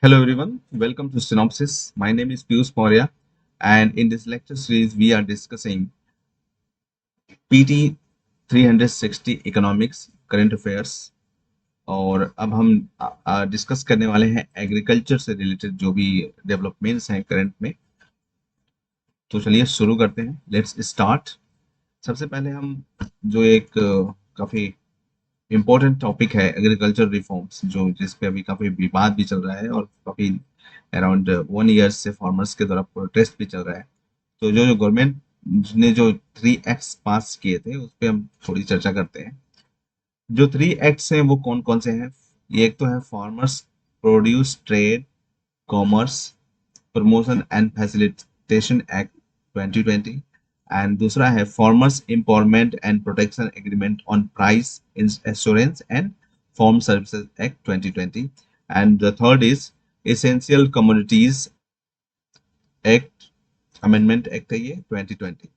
Hello everyone, welcome to Synopsis. My name is Piyush Maurya, and in this lecture series we are discussing PT 360 Economics Current Affairs। और अब हम discuss करने वाले हैं agriculture से related जो भी डेवलपमेंट्स हैं करंट में। तो चलिए शुरू करते हैं, लेट्स स्टार्ट। सबसे पहले हम जो एक काफ़ी इम्पोर्टेंट टॉपिक है एग्रीकल्चर रिफॉर्म्स, जो जिस पे अभी काफ़ी विवाद भी चल रहा है और काफ़ी अराउंड 1 ईयर से फार्मर्स के द्वारा प्रोटेस्ट भी चल रहा है। तो जो जो गवर्नमेंट ने जो 3 एक्ट्स पास किए थे उस पे हम थोड़ी चर्चा करते हैं। जो 3 एक्ट्स हैं वो कौन कौन से हैं? ये एक तो है farmers produce trade commerce promotion and facilitation act 2020, and दूसरा है farmers empowerment and protection agreement on price assurance and farm services act 2020, and the third is essential commodities act amendment act है ये 2020।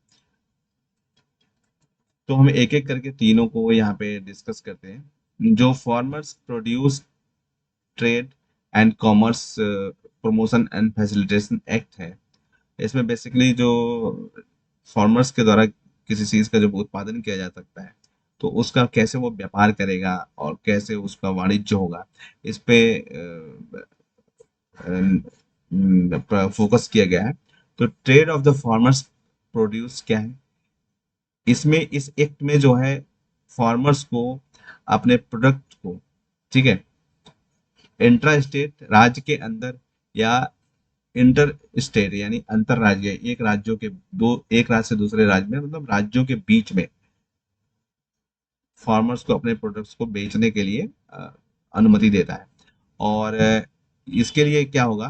तो हम एक एक करके तीनों को यहाँ पे डिस्कस करते हैं। जो farmers produce trade and commerce promotion and facilitation act है, इसमें बेसिकली जो फार्मर्स के द्वारा किसी चीज का जब उत्पादन किया जा सकता है तो उसका कैसे वो व्यापार करेगा और कैसे उसका वाणिज्य होगा, इस पे फोकस किया गया है। तो trade off the farmers produce क्या है? इसमें इस एक्ट में जो है फार्मर्स को अपने प्रोडक्ट को, ठीक है, इंट्रा स्टेट राज्य के अंदर या इंटर स्टेट यानी अंतर राज्य, एक राज्यों के दो, एक राज्य से दूसरे राज्य में, मतलब राज्यों के बीच में फार्मर्स को अपने प्रोडक्ट्स को बेचने के लिए अनुमति देता है। और इसके लिए क्या होगा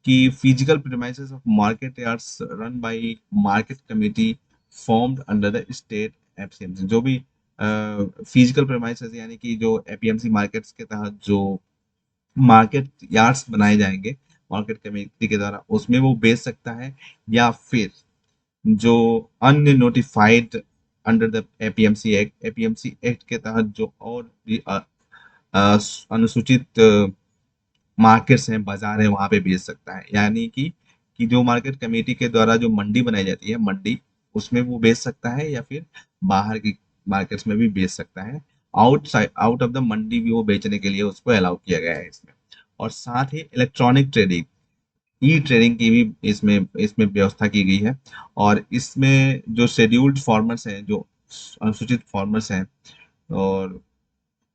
कि physical premises of market yards run by market committee formed under the state APMC. जो भी फिजिकल प्रीमाइसेस यानी कि जो एपीएमसी मार्केट्स के तहत जो मार्केट यार्ड्स बनाए जाएंगे मार्केट कमेटी के द्वारा, उसमें वो बेच सकता है। या फिर जो अन्य notified under the APMC act, APMC act के तहत जो और भी अनुसूचित मार्केट्स हैं, बाजार हैं, वहां पे बेच सकता है। यानी कि जो मार्केट कमेटी के द्वारा जो मंडी बनाई जाती है, मंडी, उसमें वो बेच सकता है या फिर बाहर की मार्केट्स में भी बेच सकता है। आउटसाइड आउट ऑफ द मंडी भी वो बेचने के लिए उसको अलाउ किया गया है इसमें। और साथ ही इलेक्ट्रॉनिक ट्रेडिंग, ई ट्रेडिंग की भी इसमें इसमें व्यवस्था की गई है। और इसमें जो शेड्यूल्ड फार्मर्स हैं, जो अनुसूचित फार्मर्स हैं, और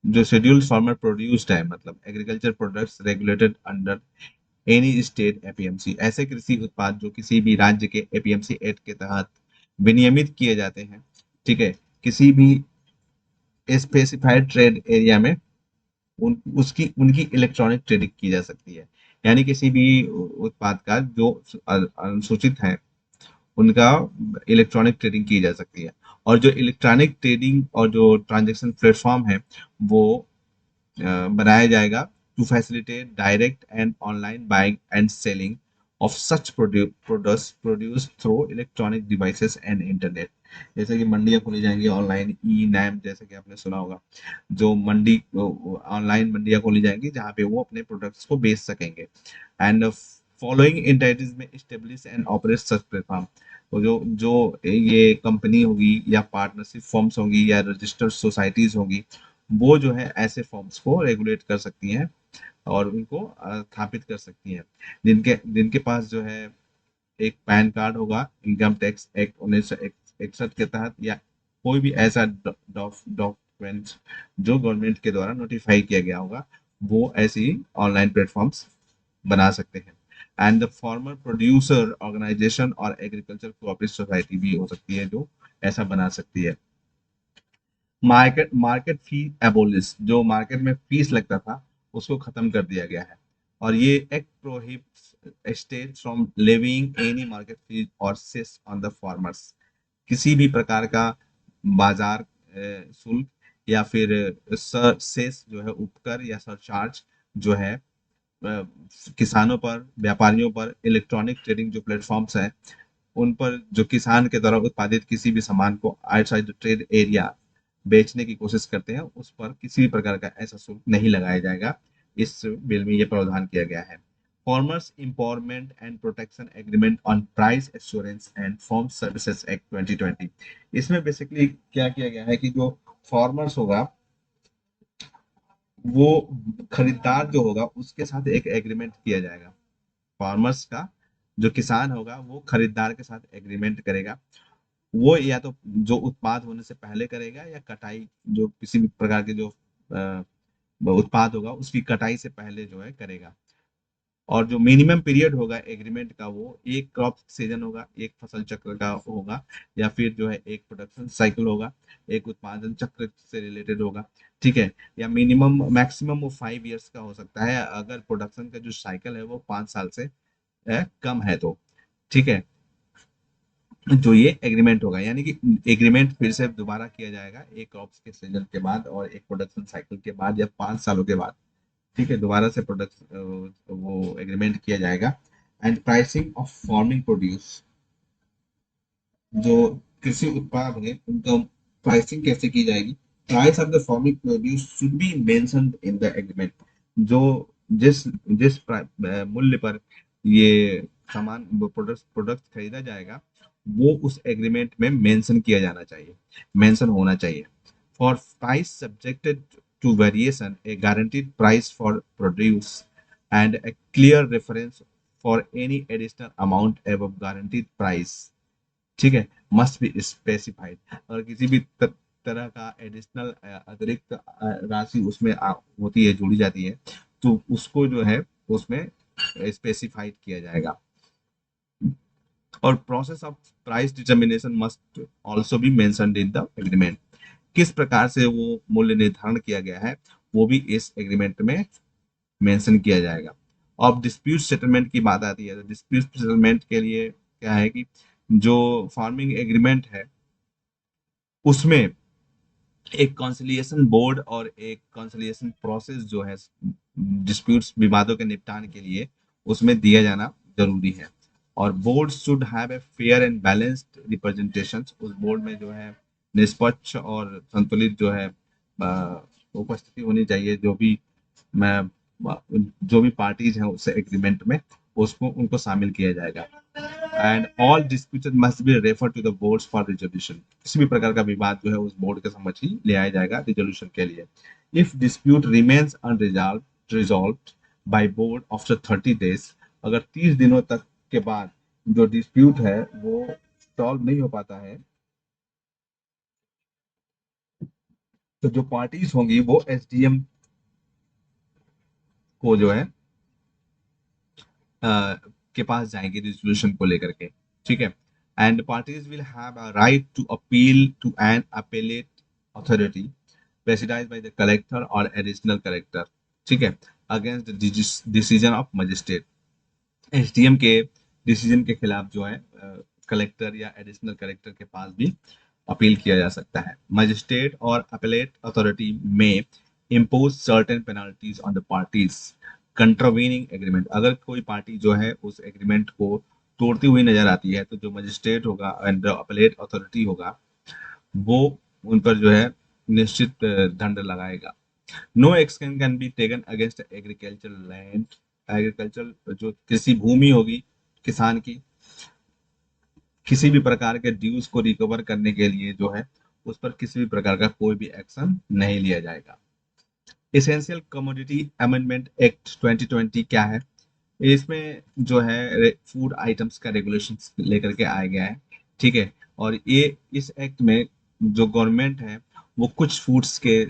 जो शेड्यूल्ड फार्मर प्रोड्यूस्ड है, मतलब agriculture products regulated under any state APMC, ऐसे कृषि उत्पाद जो किसी भी राज्य के एपीएमसी एक्ट के तहत विनियमित किए जाते हैं, ठीक है, किसी भी स्पेसिफाइड ट्रेड एरिया में उसकी उनकी इलेक्ट्रॉनिक ट्रेडिंग की जा सकती है। यानी किसी भी उत्पाद का जो अनुसूचित है उनका इलेक्ट्रॉनिक ट्रेडिंग की जा सकती है। और जो इलेक्ट्रॉनिक ट्रेडिंग और जो ट्रांजैक्शन प्लेटफॉर्म है वो बनाया जाएगा to facilitate direct and online buying and selling of such products produce through electronic devices and internet. जैसे कि मंडियां खोली जाएंगी ऑनलाइन, ई नैम जैसे कि आपने सुना होगा, जो मंडी ऑनलाइन मंडियां खोली जाएंगी जहाँ पे वो अपने प्रोडक्ट्स को बेच सकेंगे। एंड फॉलोइंग एंटिटीज में establish and operate such platform. तो जो जो ये कंपनी होगी या पार्टनरशिप फर्म्स होंगी या रजिस्टर्ड सोसाइटीज होंगी, वो जो है ऐसे फॉर्म्स को रेगुलेट कर सकती हैं और उनको स्थापित कर सकती हैं। जिनके जिनके पास जो है एक पैन कार्ड होगा इनकम टैक्स एक्ट 1961 के तहत, या कोई भी ऐसा डॉक्यूमेंट जो गवर्नमेंट के द्वारा नोटिफाई किया गया होगा, वो ऐसी ऑनलाइन प्लेटफॉर्म्स बना सकते हैं। And the farmer producer organization और एग्रीकल्चर कोऑपरेटिव सोसाइटी भी हो सकती है जो ऐसा बना सकती है। मार्केट मार्केट फी एबोलिश, जो मार्केट में फीस लगता था उसको खत्म कर दिया गया है। और ये act prohibits state from levying any market fee और सेस ऑन द फार्मर्स। किसी भी प्रकार का बाजार शुल्क या फिर सेस जो है, उपकर या सरचार्ज जो है किसानों पर, व्यापारियों पर, इलेक्ट्रॉनिक ट्रेडिंग जो प्लेटफॉर्म्स हैं उन पर, जो किसान के द्वारा उत्पादित किसी भी सामान को आउटसाइड द ट्रेड एरिया बेचने की कोशिश करते हैं, उस पर किसी भी प्रकार का ऐसा शुल्क नहीं लगाया जाएगा। इस बिल में ये प्रावधान किया गया है। Farmers empowerment and protection agreement on price assurance and farm services act 2020। इसमें बेसिकली क्या किया गया है कि जो फार्मर्स होगा वो खरीदार जो होगा उसके साथ एक एग्रीमेंट किया जाएगा। फार्मर्स का जो किसान होगा वो खरीदार के साथ एग्रीमेंट करेगा। वो या तो जो उत्पाद होने से पहले करेगा या कटाई जो किसी भी प्रकार के जो उत्पाद होगा उसकी कटाई से पहले जो है करेगा। और जो मिनिमम पीरियड होगा एग्रीमेंट का वो एक क्रॉप सीजन होगा, एक फसल चक्र का होगा, या फिर जो है एक प्रोडक्शन साइकिल होगा, एक उत्पादन चक्र से रिलेटेड होगा। ठीक है। या मिनिमम मैक्सिमम वो 5 इयर्स का हो सकता है अगर प्रोडक्शन का जो साइकिल है वो 5 साल से कम है तो। ठीक है। जो ये एग्रीमेंट होगा यानी कि एग्रीमेंट फिर से दोबारा किया जाएगा एक क्रॉप्स के सीजन के बाद और एक प्रोडक्शन साइकिल के बाद या 5 सालों के बाद। ठीक है। दोबारा से प्रोडक्ट वो एग्रीमेंट किया जाएगा। And pricing of farming produce, जो कृषि उत्पाद है उनका प्राइसिंग कैसे की जाएगी। Price of the farming produce should be mentioned in the agreement. जो जिस जिस मूल्य पर ये सामान प्रोडक्ट प्रोडक्ट खरीदा जाएगा वो उस एग्रीमेंट में मेंशन किया जाना चाहिए, मेंशन होना चाहिए। For price subjected to variation a guaranteed price for produce and a clear reference for any additional amount above guaranteed price. ठीक है। Must be specified. अगर किसी भी तरह का एडिशनल अतिरिक्त राशि उसमें होती है, जोड़ी जाती है, तो उसको जो है उसमें स्पेसिफाइड किया जाएगा। और process of price determination must also be mentioned in the agreement. किस प्रकार से वो मूल्य निर्धारण किया गया है वो भी इस एग्रीमेंट में मेंशन किया जाएगा। अब डिस्प्यूट सेटलमेंट की बात आती है तो डिस्प्यूट सेटलमेंट के लिए क्या है कि जो फार्मिंग एग्रीमेंट है उसमें एक कॉन्सिलिएशन बोर्ड और एक कॉन्सिलिएशन प्रोसेस जो है डिस्प्यूट्स विवादों के निपटान के लिए उसमें दिया जाना जरूरी है। और board should have a fair and balanced representation. उस बोर्ड में जो है निष्पक्ष और संतुलित जो है उपस्थिति होनी चाहिए। मैं जो भी पार्टीज हैं उस एग्रीमेंट में उसको उनको शामिल किया जाएगा। And all disputed must be refer to the boards for resolution. किसी भी प्रकार का विवाद जो है उस बोर्ड के समक्ष ही ले आया जाएगा रिजोल्यूशन के लिए। If dispute remains unresolve resolved by board after 30 days, अगर 30 दिनों तक के बाद जो डिस्प्यूट है वो सॉल्व नहीं हो पाता है तो जो पार्टीज होंगी वो एसडीएम को जो है के पास जाएंगे रिजोल्यूशन को लेकर के। ठीक है। And parties will have a right to appeal to an appellate authority presided by the collector और एडिशनल कलेक्टर। ठीक है। Against the decision of magistrate. SDM के डिसीजन के खिलाफ जो है कलेक्टर या एडिशनल कलेक्टर के पास भी अपील किया जा सकता है। मजिस्ट्रेट और अपीलेट अथॉरिटी में impose certain penalties on the parties contravening agreement. अगर कोई पार्टी जो है उस एग्रीमेंट को तोड़ती हुई नजर आती है तो जो मजिस्ट्रेट होगा एंड अपीलेट अथॉरिटी होगा वो उन पर जो है निश्चित दंड लगाएगा। No action can be taken against agriculture land. Agriculture जो कृषि भूमि होगी किसान की, किसी भी प्रकार के ड्यूज को रिकवर करने के लिए जो है उस पर किसी भी प्रकार का कोई भी एक्शन नहीं लिया जाएगा। एसेंशियल कमोडिटी अमेंडमेंट एक्ट 2020 क्या है। इसमें जो है फूड आइटम्स का रेगुलेशन लेकर के आया गया है। ठीक है। और ये इस एक्ट में जो गवर्नमेंट है वो कुछ फूड्स के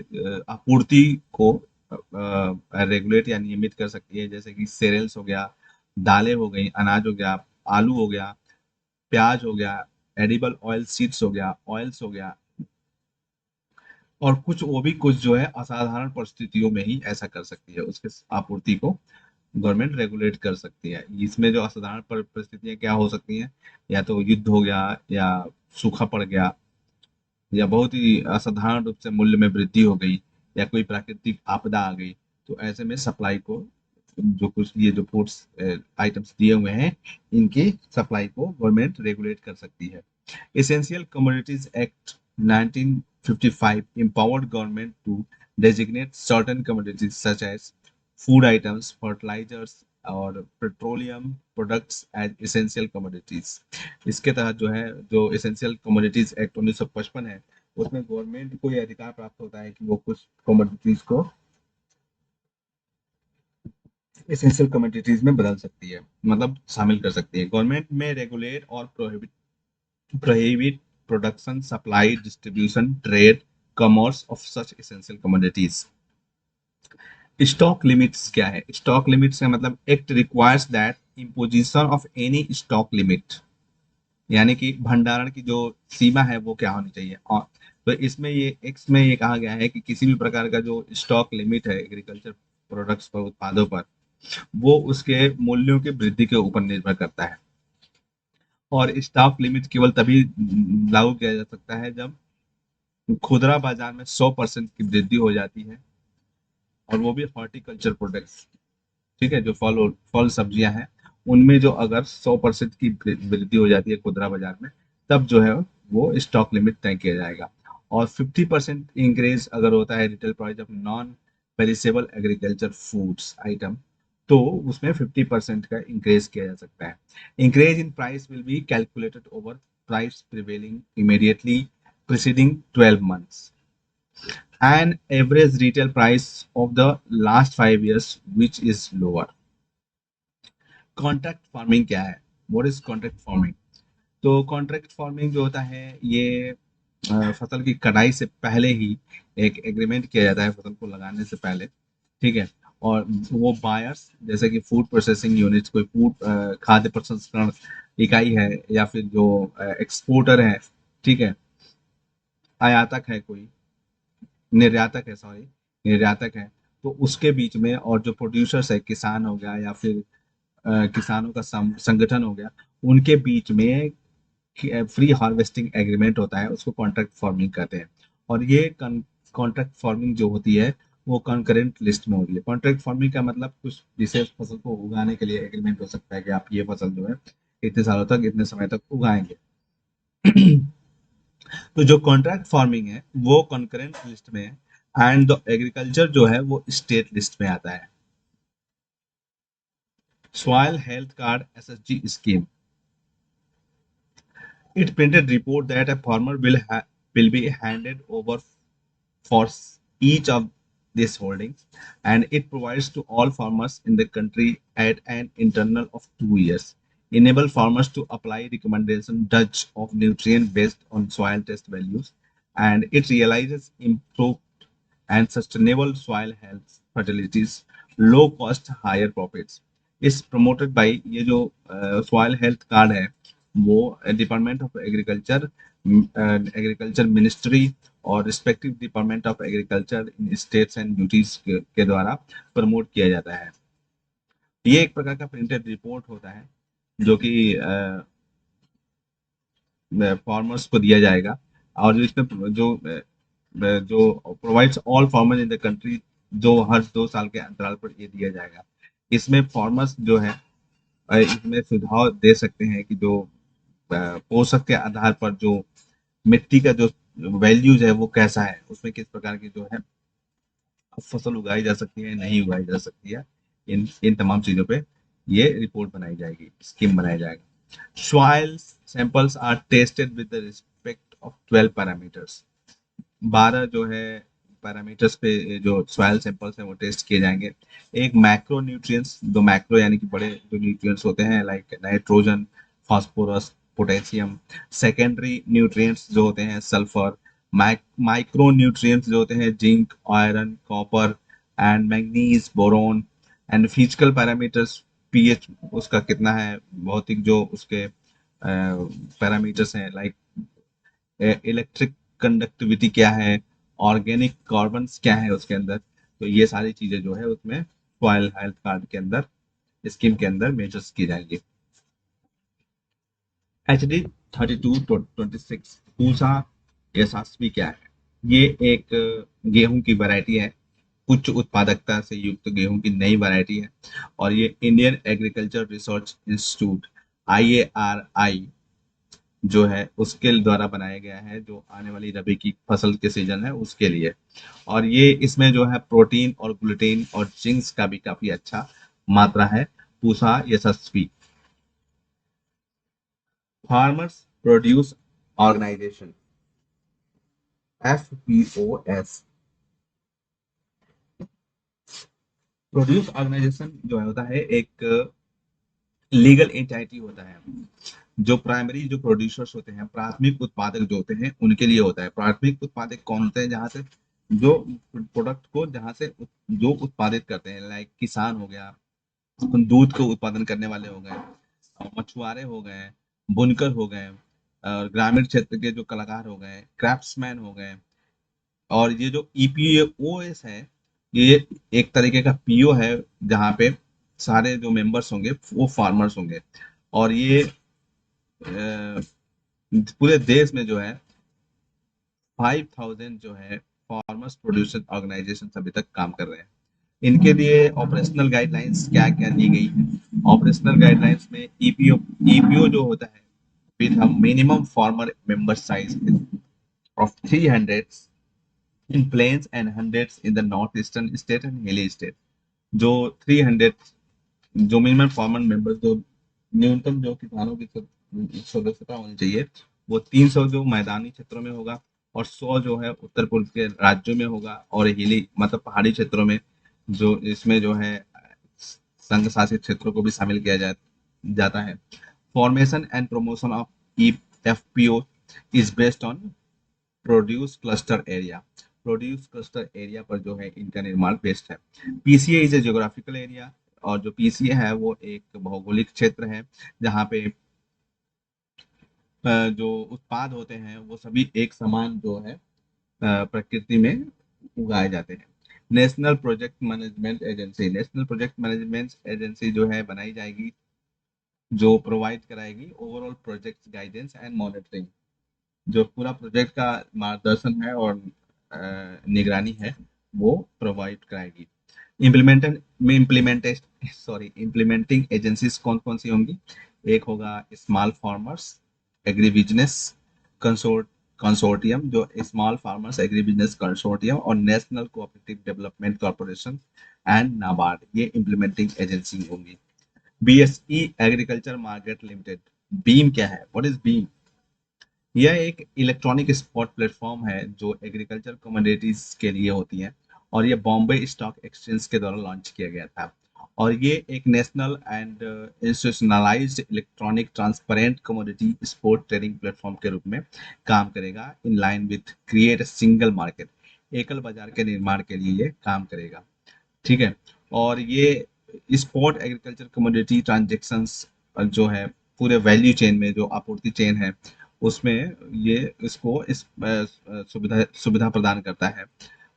आपूर्ति को रेगुलेट या नियमित कर सकती है, जैसे कि सेरेल्स हो गया, दालें हो गई, अनाज हो गया, आलू हो गया, प्याज हो गया, एडिबल ऑयल सीड्स हो गया, ऑयल्स हो गया। और कुछ वो भी कुछ जो है असाधारण परिस्थितियों में ही ऐसा कर सकती है, उसके आपूर्ति को गवर्नमेंट रेगुलेट कर सकती है। इसमें जो असाधारण परिस्थितियां क्या हो सकती हैं, या तो युद्ध हो गया या सूखा पड़ गया या बहुत ही असाधारण रूप से मूल्य में वृद्धि हो गई या कोई प्राकृतिक आपदा आ गई, तो ऐसे में सप्लाई को जो कुछ ये जो फूड्स आइटम्स दिए हुए हैं इनकी सप्लाई को गवर्नमेंट रेगुलेट कर सकती है। Essential commodities act 1955 empowered government to designate certain commodities such as food items, fertilizers और petroleum products as essential commodities. इसके तहत जो है, जो एसेंशियल कमोडिटीज एक्ट 1955 है, उसमें गवर्नमेंट को ये अधिकार प्राप्त होता है कि वो कुछ कमोडिटीज को एसेंशियल कमोडिटीज में बदल सकती है, मतलब शामिल कर सकती है। गवर्नमेंट में रेगुलेट और prohibit production, supply, distribution, trade, commerce of such essential commodities. Stock limits क्या है? स्टॉक लिमिट्स का मतलब act requires that imposition of any stock limit, यानी कि भंडारण की जो सीमा है वो क्या होनी चाहिए। और तो इसमें ये एक्ट में ये कहा गया है कि किसी भी प्रकार का जो स्टॉक लिमिट है एग्रीकल्चर प्रोडक्ट्स पर, उत्पादों पर, वो उसके मूल्यों की वृद्धि के ऊपर निर्भर करता है। और स्टॉक लिमिट केवल तभी लागू किया जा सकता है जब खुदरा बाजार में 100% की वृद्धि हो जाती है, और वो भी हॉर्टिकल्चर प्रोडक्ट्स, ठीक है, जो फल फल सब्जियां हैं, उनमें जो अगर 100% की वृद्धि हो जाती है खुदरा बाजार में, तब जो है वो स्टॉक लिमिट तय किया जाएगा। और 50% इंक्रीज अगर होता है retail price of non perishable agriculture foods item, तो उसमें 50% का इंक्रीज किया जा सकता है। Increase in price will be calculated over price prevailing immediately preceding 12 months and average retail price of the last 5 years which is lower। Contract farming क्या है? What is contract farming? तो कॉन्ट्रैक्ट फार्मिंग जो होता है, ये फसल की कटाई से पहले ही एक एग्रीमेंट किया जाता है, फसल को लगाने से पहले, ठीक है। और वो बायर्स, जैसे कि फूड प्रोसेसिंग यूनिट्स, कोई फूड खाद्य प्रसंस्करण इकाई है, या फिर जो एक्सपोर्टर है, ठीक है, आयातक है कोई, निर्यातक है, सॉरी, निर्यातक है, तो उसके बीच में, और जो प्रोड्यूसर्स है, किसान हो गया या फिर किसानों का संगठन हो गया, उनके बीच में फ्री हार्वेस्टिंग एग्रीमेंट होता है, उसको कॉन्ट्रैक्ट फार्मिंग कहते हैं। और ये कॉन्ट्रैक्ट फार्मिंग जो होती है वो कंकरेंट लिस्ट में होती है। कॉन्ट्रैक्ट फार्मिंग का मतलब कुछ विशेष फसल को उगाने के लिए एग्रीमेंट हो सकता है कि आप ये फसल जो है इतने सालों तक, इतने समय तक उगाएंगे। तो जो कॉन्ट्रैक्ट फार्मिंग है वो कंकरेंट लिस्ट में है, एंड द एग्रीकल्चर जो है वो स्टेट लिस्ट में आता है। Soil health card SHG scheme, it printed report that a farmer will be handed over for each of these holdings, and it provides to all farmers in the country at an interval of 2 years, enable farmers to apply recommendation Dutch of nutrient based on soil test values, and it realizes improved and sustainable soil health, fertilities, low cost, higher profits। इस promoted by, ये जो soil health card है वो department of agriculture, agriculture ministry और respective department of agriculture in states and duties के द्वारा promote किया जाता है। ये एक प्रकार का प्रिंटेड रिपोर्ट होता है जो कि फार्मर्स को दिया जाएगा, और जो इसमें जो provides all farmers in the country, जो हर 2 साल के अंतराल पर ये दिया जाएगा। इसमें फार्मर्स जो है इसमें सुझाव दे सकते हैं कि जो पोषक के आधार पर जो मिट्टी का जो वैल्यूज है वो कैसा है, उसमें किस प्रकार की जो है फसल उगाई जा सकती है, नहीं उगाई जा सकती है, इन इन तमाम चीजों पे ये रिपोर्ट बनाई जाएगी, स्कीम बनाया जाएगा। Soil samples are tested with the respect of 12 parameters. 12 जो है पैरामीटर्स पे जो सॉइल सैंपल्स हैं वो टेस्ट किए जाएंगे। एक मैक्रो न्यूट्रिएंट्स, दो मैक्रो यानी कि बड़े जो न्यूट्रिएंट्स होते हैं, like nitrogen, phosphorus, potassium. Secondary nutrients जो होते हैं सल्फर। माइक्रो न्यूट्रिएंट्स जो होते हैं zinc, iron, copper and manganese, boron. And physical parameters, pH उसका कितना है, भौतिक जो उसके पैरामीटर्स हैं, लाइक इलेक्ट्रिक कंडक्टिविटी क्या है, ऑर्गेनिक कार्बन्स क्या है उसके अंदर। तो ये सारी चीजें जो है उसमें सॉइल हेल्थ कार्ड के अंदर, स्कीम के अंदर मेजर्स की जाएंगी। HD3226 पूसा यशस्वी क्या है? ये एक गेहूं की वैरायटी है, उच्च उत्पादकता से युक्त गेहूं की नई वैरायटी है, और ये Indian agriculture research institute IARI जो है उसके द्वारा बनाया गया है, जो आने वाली रबी की फसल के सीजन है उसके लिए। और ये इसमें जो है प्रोटीन और ग्लूटेन और जिंक्स का भी काफी अच्छा मात्रा है, Pusa Yashasvi. Farmers produce organization, FPOS। Produce organization जो है होता है एक लीगल एंटिटी होता है। जो प्राइमरी जो प्रोड्यूसर्स होते हैं, प्राथमिक उत्पादक जो होते हैं उनके लिए होता है। प्राथमिक उत्पादक कौन होते हैं? जहाँ से जो प्रोडक्ट को जहाँ से जो उत्पादित करते हैं, लाइक किसान हो गया, दूध को उत्पादन करने वाले हो गए, मछुआरे हो गए, बुनकर हो गए, और ग्रामीण क्षेत्र के जो कलाकार हो गए, क्राफ्ट्समैन हो गए। और ये जो ईपीओएस है, ये एक तरीके का पीओ है जहाँ पे सारे जो मेंबर्स होंगे वो फार्मर्स होंगे। और ये पूरे देश में जो है 5000 जो है फार्मर्स प्रोड्यूसर ऑर्गेनाइजेशन अभी तक काम कर रहे हैं। इनके लिए ऑपरेशनल गाइडलाइंस क्या क्या दी गई है? ऑपरेशनल गाइडलाइंस में ईपीओ जो होता है with a minimum farmer member size of 300 in plains and hundreds in the north eastern state and hilly state. जो 300 जो मिनिमम फार्मर मेंबर, जो न्यूनतम जो किसानों की सदस्यता होनी चाहिए, वो 300 जो मैदानी क्षेत्रों में होगा, और 100 जो है उत्तर पूर्व के राज्यों में होगा, और हिली मतलब पहाड़ी क्षेत्रों में, जो इसमें जो है संघ शासित क्षेत्रों को भी शामिल किया जाता है। Formation and promotion of FPO is based on produce cluster area. Produce cluster area पर जो है इनका निर्माण बेस्ड है। PCA is a geographical area, और जो पीसीए है वो एक भौगोलिक क्षेत्र है जहाँ पे जो उत्पाद होते हैं वो सभी एक समान जो है प्रकृति में उगाए जाते हैं। National project management agency, national project management agency जो है बनाई जाएगी, जो प्रोवाइड कराएगी overall project guidance and monitoring. जो पूरा प्रोजेक्ट का मार्गदर्शन है और निगरानी है वो प्रोवाइड कराएगी। इम्प्लीमेंटिंग एजेंसीज कौन कौन सी होंगी? एक होगा small farmers agri business consortium, जो small farmers agri business consortium, और national cooperative development corporation and NABARD, ये इम्प्लीमेंटिंग एजेंसी होंगी। BSE agriculture market limited, beam क्या है? What is beam? यह एक इलेक्ट्रॉनिक स्पॉट प्लेटफॉर्म है जो एग्रीकल्चर कमोडिटीज के लिए होती है, और ये बॉम्बे स्टॉक एक्सचेंज के द्वारा लॉन्च किया गया था। और ये एक national and institutionalised electronic transparent commodity spot trading platform के रूप में काम करेगा, in line with create single market. एकल बाजार के निर्माण के लिए ये काम करेगा। ठीक है। और ये स्पॉट एग्रीकल्चर कमोडिटी ट्रांजेक्शन्स जो है पूरे वैल्यू चेन में, जो आपूर्ति चेन है उसमें, ये इसको इस सुविधा सुविधा प्रदान करता है।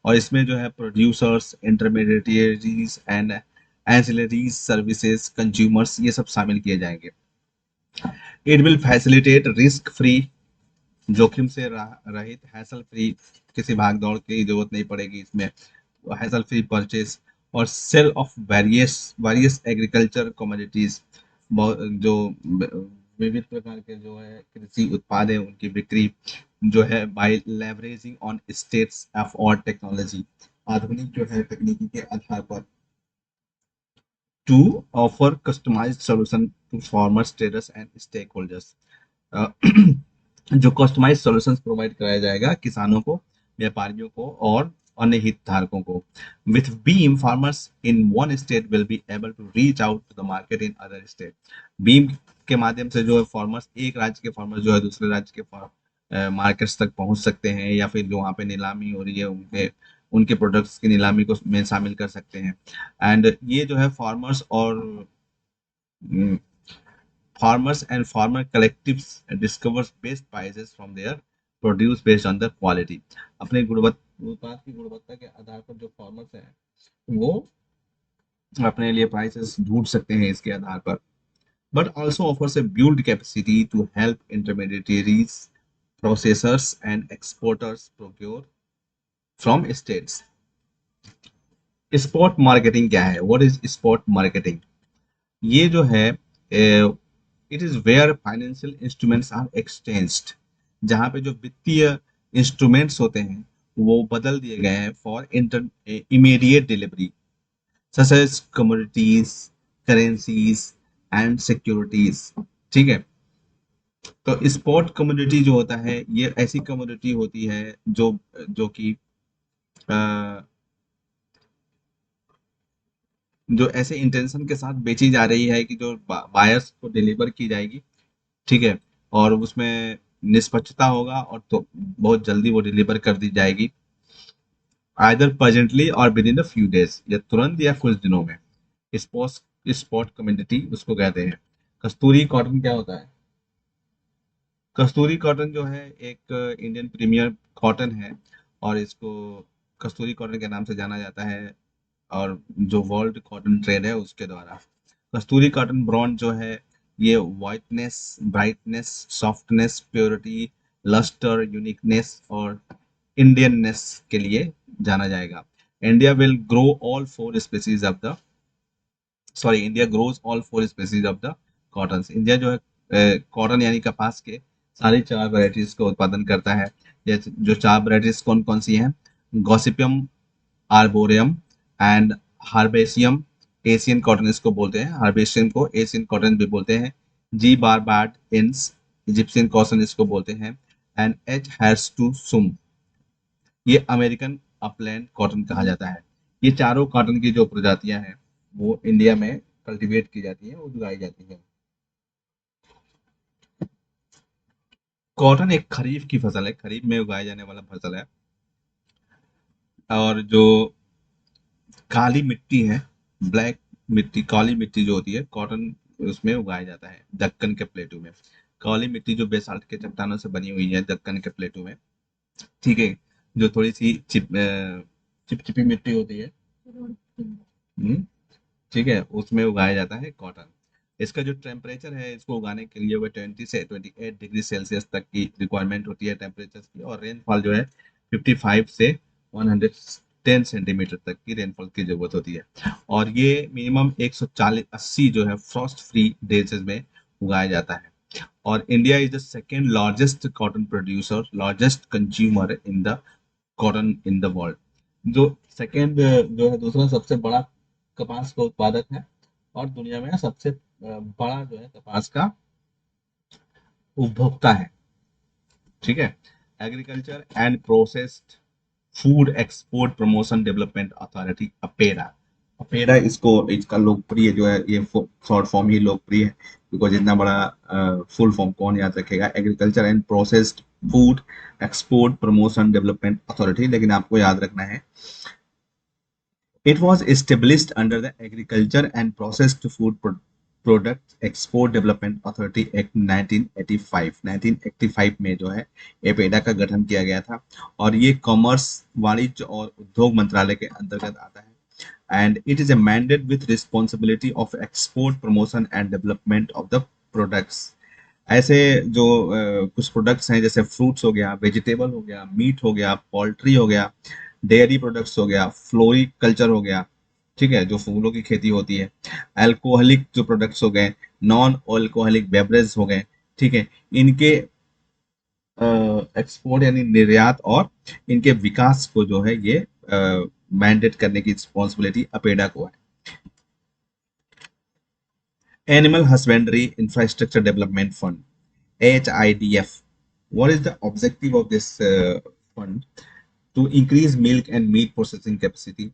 और इसमें जो है producers, intermediaries and ancillaries services, consumers, ये सब शामिल किए जाएंगे। It will facilitate risk free, जोखिम से रहित, हैसल फ्री, किसी भाग दौड़ की जरूरत नहीं पड़ेगी इसमें, हैसल फ्री परचेज और sale of various various agriculture commodities, जो विविध प्रकार के जो है कृषि उत्पाद है उनकी बिक्री जो है by leveraging on states of और टेक्नोलॉजी, आधुनिक जो है तकनीकी के आधार पर, to offer customized solution to farmers, traders and stake holders. जो कस्टमाइज सॉल्यूशंस प्रोवाइड कराया जाएगा किसानों को, व्यापारियों को और अन्य हितधारकों को। With beam farmers in one state will be able to reach out to the market in other state. Beam के माध्यम से जो है फार्मर्स, एक राज्य के फार्मर्स जो है दूसरे राज्य के मार्केट्स तक पहुंच सकते हैं, या फिर जो वहाँ पे नीलामी हो रही है उनके उनके प्रोडक्ट्स की नीलामी को में शामिल कर सकते हैं। एंड ये जो है फार्मर्स और farmers and farmer collectives discovers best prices from their produce based on the quality। अपने गुणवत्ता उत्पाद की गुणवत्ता के आधार पर जो फार्मर्स हैं वो अपने लिए प्राइसेस ढूंढ सकते हैं इसके आधार पर। But also offers A build capacity to help intermediaries, processors and exporters procure from states। Spot marketing क्या है? What is spot marketing? ये जो है it is where financial instruments are exchanged, जहाँ पे जो वित्तीय इंस्ट्रूमेंट्स होते हैं वो बदल दिए गए हैं for inter immediate delivery, such as commodities, currencies and securities. ठीक है। तो स्पॉट कमोडिटी जो होता है ये ऐसी कमोडिटी होती है जो जो कि जो ऐसे इंटेंशन के साथ बेची जा रही है कि जो बायर्स को डिलीवर की जाएगी। ठीक है। और उसमें निष्पक्षता होगा और तो बहुत जल्दी वो डिलीवर कर दी जाएगी, आइदर प्रेजेंटली और with in a few days, या तुरंत या कुछ दिनों में। स्पॉट स्पॉट कमोडिटी उसको कहते हैं। कस्तूरी कॉटन क्या होता है? कस्तूरी कॉटन जो है एक इंडियन प्रीमियर कॉटन है, और इसको कस्तूरी कॉटन के नाम से जाना जाता है, और जो वर्ल्ड कॉटन ट्रेड है उसके द्वारा। कस्तूरी कॉटन ब्रांड जो है ये whiteness, brightness, softness, purity, lustre, uniqueness और इंडियननेस के लिए जाना जाएगा। India will grow all four species of the sorry India grows all four species of the cotton. India जो है कॉटन यानी कपास के सारी चार वैरायटीज का उत्पादन करता है। ये जो चार वैरायटीज कौन कौन सी हैं? Gossypium arboreum and herbaceum. Asian cotton इसको बोलते हैं, हार्बेसियम को एशियन कॉटन भी बोलते हैं। जी बारबाड इंस इजिप्शियन कॉटन इसको बोलते हैं। एंड एच हैर्स टू सुम, ये अमेरिकन अपलैंड कॉटन कहा जाता है। ये चारों कॉटन की जो प्रजातियां हैं वो इंडिया में कल्टीवेट की जाती है, उगाई जाती है। कॉटन एक खरीफ की फसल है, खरीफ में उगाया जाने वाला फसल है। और जो काली मिट्टी है, ब्लैक मिट्टी, काली मिट्टी जो होती है कॉटन उसमें उगाया जाता है दक्कन के प्लेटू में। काली मिट्टी जो बेसाल्ट के चट्टानों से बनी हुई है दक्कन के प्लेटू में। ठीक है। जो थोड़ी सी चिपचिपी मिट्टी होती है। ठीक है, उसमें उगाया जाता है कॉटन। इसका जो टेम्परेचर है इसको उगाने के लिए वो 20 से 28 डिग्री सेल्सियस तक की रिक्वायरमेंट होती है टेम्परेचर की, और रेनफॉल जो है 55 से 110 सेंटीमीटर तक की रेनफॉल की जरूरत होती है। और ये मिनिमम 140-80 जो है फ्रॉस्ट फ्री डेज में उगाया जाता है। और India is the second largest cotton producer, largest consumer in the cotton in the world. जो सेकेंड जो है दूसरा सबसे बड़ा कपास का उत्पादक है, और दुनिया में सबसे बड़ा जो है कपास का उपभोक्ता है। ठीक है। Agriculture and processed food export promotion development authority, opera. Opera इसको इसका लोकप्रिय जो है ये शॉर्ट फॉर्म ही लोकप्रिय है, बिकॉज इतना बड़ा फुल फॉर्म कौन याद रखेगा? Agriculture and processed food export promotion development authority, लेकिन आपको याद रखना है it was established under the Agriculture and Processed Food Products Export Development Authority Act 1985। 1985 में जो है एपेडा का गठन किया गया था, और ये कॉमर्स, वाणिज्य और उद्योग मंत्रालय के अंतर्गत आता है। And it is a mandate with responsibility of export promotion and development of the products। ऐसे जो कुछ प्रोडक्ट्स हैं जैसे फ्रूट्स हो गया, वेजिटेबल हो गया, मीट हो गया, पोल्ट्री हो गया, डेयरी प्रोडक्ट्स हो गया, फ्लोरी कल्चर हो गया। ठीक है, जो फूलों की खेती होती है। अल्कोहलिक जो प्रोडक्ट्स हो गए, नॉन अल्कोहलिक बेवरेज हो गए। ठीक है। इनके एक्सपोर्ट यानी निर्यात और इनके विकास को जो है ये मैंडेट करने की रिस्पॉन्सिबिलिटी अपेडा को है। Animal husbandry infrastructure development fund, HIDF. What is the objective of this fund? To increase milk and meat processing capacity।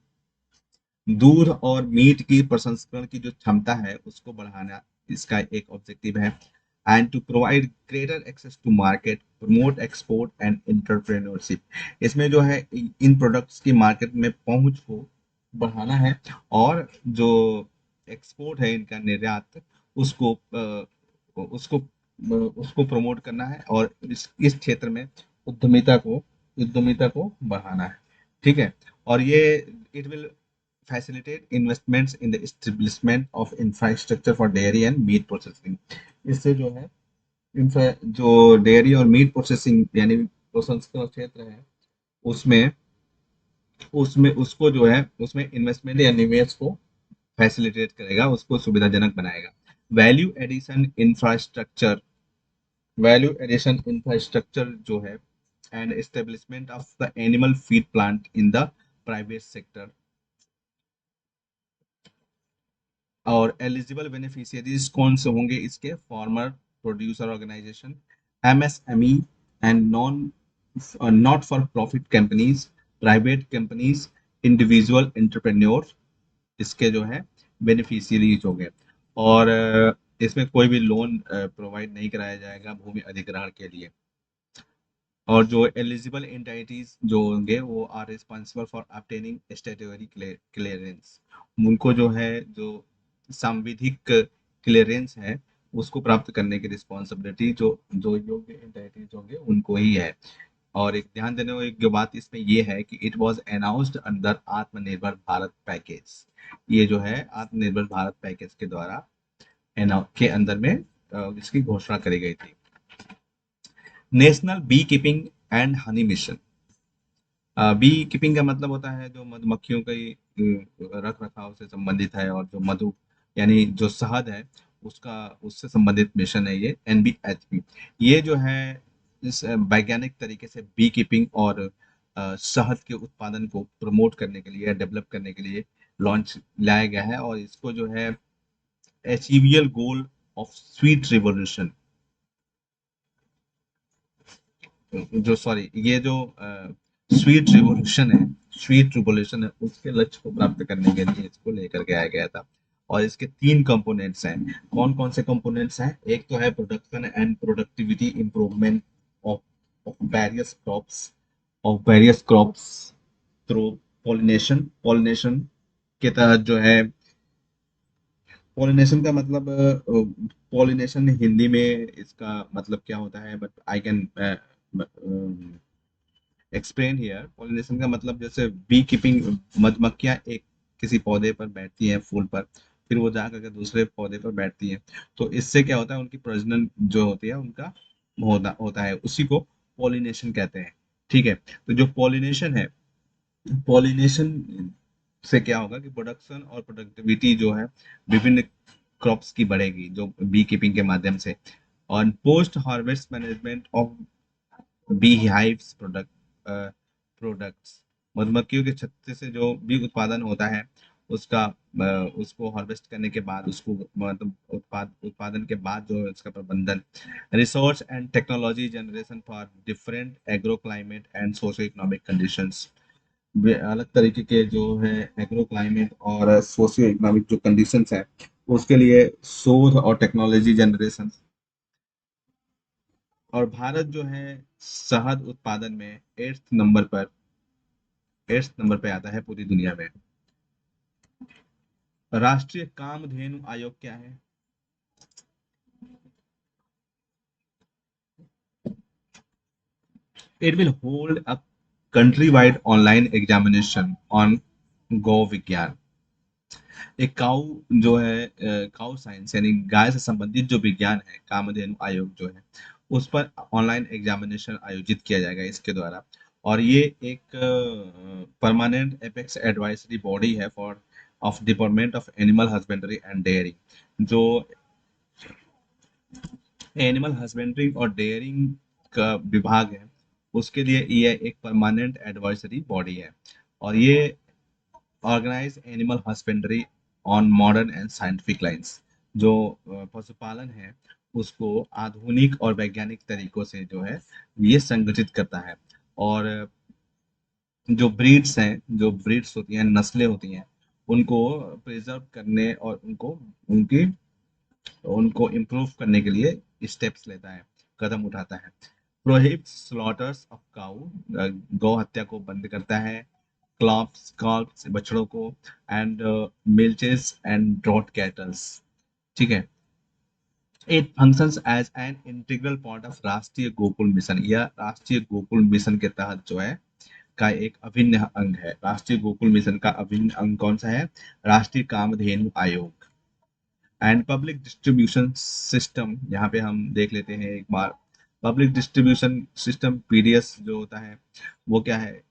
दूध और मीट की प्रसंस्करण की जो क्षमता है उसको बढ़ाना इसका एक ऑब्जेक्टिव है। And to provide greater access to market, promote export and entrepreneurship. इसमें जो है इन प्रोडक्ट्स की मार्केट में पहुंच को बढ़ाना है, और जो एक्सपोर्ट है इनका निर्यात उसको उसको उसको प्रमोट करना है, और इस क्षेत्र में उद्यमिता को बढ़ाना है। ठीक है। और ये it will facilitate investments in the establishment of infrastructure for dairy and meat processing। इससे जो है जो डेयरी और मीट प्रोसेसिंग यानी प्रसंस्करण क्षेत्र है उसमें उसमें उसको जो है उसमें इन्वेस्टमेंट या निवेश को फैसिलिटेट करेगा, उसको सुविधाजनक बनाएगा। Value addition infrastructure, value addition infrastructure जो है and establishment of the animal feed plant in the private sector. और एलिजिबल बेनिफिशियरीज कौन से होंगे इसके? Farmer producer organization, MSME and not for profit companies, private companies, individual entrepreneur, इसके जो है बेनिफिशियरीज हो गए। और इसमें कोई भी लोन प्रोवाइड नहीं कराया जाएगा भूमि अधिग्रहण के लिए। और जो एलिजिबल एंटिटीज जो होंगे वो are responsible for obtaining statutory clearance, उनको जो है जो सांविधिक क्लियरेंस है उसको प्राप्त करने की रिस्पॉन्सिबिलिटी जो जो योग्य एंटिटीज होंगे उनको ही है। और एक ध्यान देने योग्य बात इसमें ये है कि इट वाज अनाउंस्ड अंडर आत्मनिर्भर भारत पैकेज, ये जो है आत्मनिर्भर भारत पैकेज के द्वारा के अंदर में इसकी घोषणा करी गई थी। National bee keeping and honey mission. Bee keeping का मतलब होता है जो मधुमक्खियों के रख रखाव से संबंधित है, और जो मधु यानी जो शहद है उसका उससे संबंधित मिशन है ये एनबीएचपी। ये जो है इस वैज्ञानिक तरीके से बी कीपिंग और शहद के उत्पादन को प्रमोट करने के लिए, डेवलप करने के लिए लॉन्च लाया गया है। और इसको जो है अचीवियल गोल ऑफ स्वीट रिवोल्यूशन, जो सॉरी ये जो स्वीट रिवोल्यूशन है, स्वीट रिवोल्यूशन है उसके लक्ष्य को प्राप्त करने के लिए इसको लेकर के आया गया था। और इसके तीन कंपोनेंट्स हैं। कौन कौन से कंपोनेंट्स हैं? एक तो है production and productivity improvement of of various crops, through pollination. Pollination के तहत जो है, पॉलिनेशन का मतलब, पॉलिनेशन हिंदी में इसका मतलब क्या होता है, but I can explain here. Pollination का मतलब जैसे बी कीपिंग, मधुमक्खियां एक किसी पौधे पर बैठती हैं, फूल पर, फिर वो जा करके दूसरे पौधे पर बैठती हैं। तो इससे क्या होता है, उनकी प्रजनन जो होती है उनका होता होता है, उसी को पॉलिनेशन कहते हैं। ठीक है, तो जो पॉलिनेशन है, पॉलिनेशन से क्या होगा कि प्रोडक्शन और प्रोडक्टिविटी जो है विभिन्न क्रॉप्स की बढ़ेगी जो बी कीपिंग के माध्यम से। और post harvest management of bee hives products, मधुमक्खियों के छत्ते से जो भी उत्पादन होता है उसका उसको हार्वेस्ट करने के बाद, उसको मतलब उत्पादन के बाद जो है उसका प्रबंधन। Resource and technology generation for different agro climate and socio economic conditions, अलग तरीके के जो है एग्रो क्लाइमेट और सोशियो इकोनॉमिक जो कंडीशंस है उसके लिए शोध और टेक्नोलॉजी जनरेशन। और भारत जो है शहद उत्पादन में 8th नंबर पे आता है पूरी दुनिया में। राष्ट्रीय कामधेनु आयोग क्या है? It will hold a country wide online examination on गौ विज्ञान। एक काउ जो है काउ साइंस यानी गाय से संबंधित जो विज्ञान है, कामधेनु आयोग जो है उस पर ऑनलाइन एग्जामिनेशन आयोजित किया जाएगा इसके द्वारा। और ये एक परमानेंट एपेक्स एडवाइजरी बॉडी है for of department of animal husbandry and dairying. जो एनिमल हस्बेंड्री और डेयरिंग का विभाग है उसके लिए ये एक परमानेंट एडवाइजरी बॉडी है। और ये organize animal husbandry on modern and scientific lines, जो पशुपालन है उसको आधुनिक और वैज्ञानिक तरीकों से जो है ये संगठित करता है। और जो ब्रीड्स हैं, जो ब्रीड्स होती हैं, नस्लें होती हैं, उनको प्रिजर्व करने और उनको उनकी उनको इम्प्रूव करने के लिए स्टेप्स लेता है, कदम उठाता है। प्रोहिबिट्स स्लॉटर्स ऑफ काऊ, गौ हत्या को बंद करता है। क्लॉप्स कॉल्प्स बछड़ों को, and milches and draught cattles. ठीक है, it functions as an integral part of Rashtriya Gokul mission, यह राष्ट्रीय गोकुल मिशन के तहत जो है का एक अभिन्न अंग है। राष्ट्रीय गोकुल मिशन का अभिन्न अंग कौन सा है? राष्ट्रीय कामधेनु आयोग। एंड पब्लिक डिस्ट्रीब्यूशन सिस्टम, यहाँ पे हम देख लेते हैं एक बार। पब्लिक डिस्ट्रीब्यूशन सिस्टम पीडीएस जो होता है वो क्या है?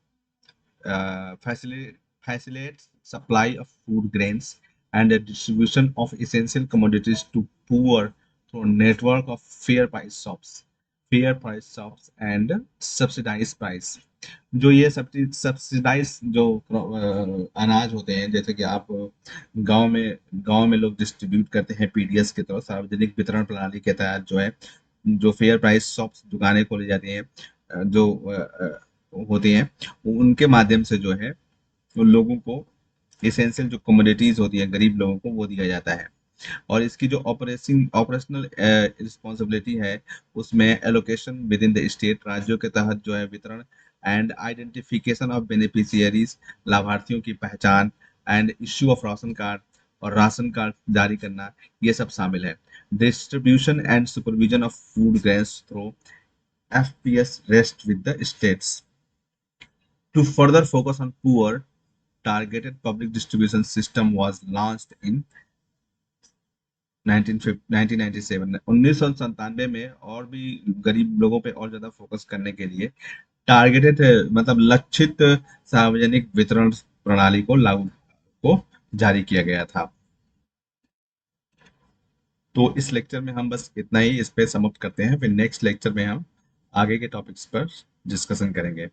facilitates supply of food grains and the distribution of essential commodities to poor through a network of fair price shops, fair price shops and subsidize price. जो ये सब्सिडाइज जो अनाज होते हैं, जैसे कि आप गांव में लोग डिस्ट्रीब्यूट करते हैं पीडीएस के तहत, सार्वजनिक वितरण प्रणाली के तहत जो है, जो फेयर प्राइस शॉप्स दुकानें खोली जाती हैं, जो होती हैं, उनके माध्यम से जो है उन लोगों को एसेंशियल जो कमोडिटीज होती है गरीब लोगों को वो दिया जाता है। और इसकी जो ऑपरेशनल रिस्पॉन्सिबिलिटी है, उसमें allocation with in the state, राज्यों के तहत जो है वितरण, एंड आइडेंटिफिकेशन ऑफ बेनिफिशियरीज, लाभार्थियों की पहचान, and issue of ration card और राशन कार्ड जारी करना, ये सब शामिल है। Distribution and supervision of food grains through FPS rest with the states to further focus on poor, targeted public distribution system was launched in 1997 1997 में, और भी गरीब लोगों पे और ज्यादा फोकस करने के लिए टारगेटेड, मतलब लक्षित सार्वजनिक वितरण प्रणाली को लागू को जारी किया गया था। तो इस लेक्चर में हम बस इतना ही इस पे समाप्त करते हैं, फिर नेक्स्ट लेक्चर में हम आगे के टॉपिक्स पर डिस्कशन करेंगे।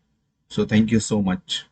So thank you so much.